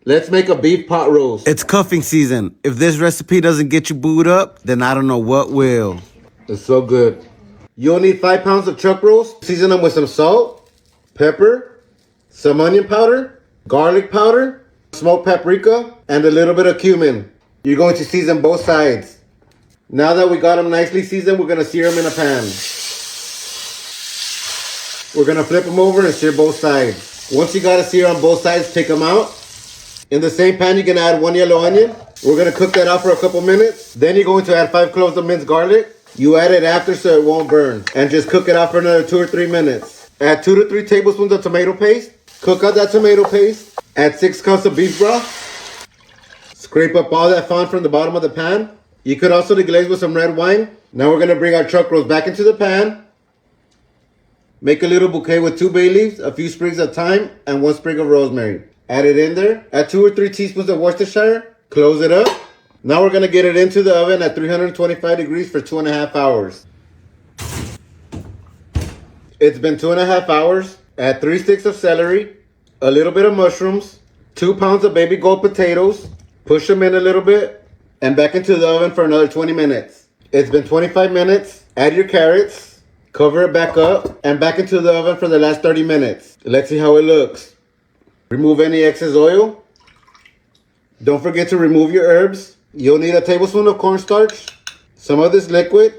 Let's make a beef pot roast. It's cuffing season. If this recipe doesn't get you booed up, then I don't know what will. It's so good. You'll need 5 pounds of chuck roast. Season them with some salt, pepper, some onion powder, garlic powder, smoked paprika, and a little bit of cumin. You're going to season both sides. Now that we got them nicely seasoned, we're going to sear them in a pan. We're going to flip them over and sear both sides. Once you got a sear on both sides, take them out. In the same pan, you're going to add 1 yellow onion. We're going to cook that out for a couple minutes. Then you're going to add 5 cloves of minced garlic. You add it after so it won't burn. And just cook it out for another 2 or 3 minutes. Add 2 to 3 tablespoons of tomato paste. Cook out that tomato paste. Add 6 cups of beef broth. Scrape up all that fond from the bottom of the pan. You could also deglaze with some red wine. Now we're going to bring our chuck roast back into the pan. Make a little bouquet with 2 bay leaves, a few sprigs of thyme, and 1 sprig of rosemary. Add it in there. Add 2 or 3 teaspoons of Worcestershire. Close it up. Now we're going to get it into the oven at 325 degrees for 2.5 hours. It's been 2.5 hours. Add 3 sticks of celery, a little bit of mushrooms, 2 pounds of baby gold potatoes. Push them in a little bit and back into the oven for another 20 minutes. It's been 25 minutes. Add your carrots, cover it back up, and back into the oven for the last 30 minutes. Let's see how it looks. Remove any excess oil. Don't forget to remove your herbs. You'll need a tablespoon of cornstarch, some of this liquid,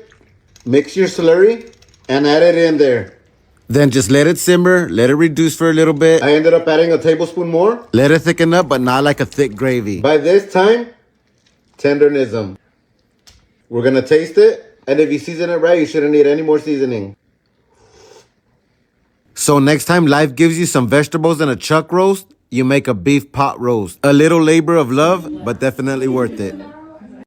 mix your slurry, and add it in there. Then just let it simmer, let it reduce for a little bit. I ended up adding a tablespoon more. Let it thicken up, but not like a thick gravy. By this time, tenderism. We're going to taste it, and if you season it right, you shouldn't need any more seasoning. So next time life gives you some vegetables and a chuck roast, you make a beef pot roast. A little labor of love, but definitely worth it.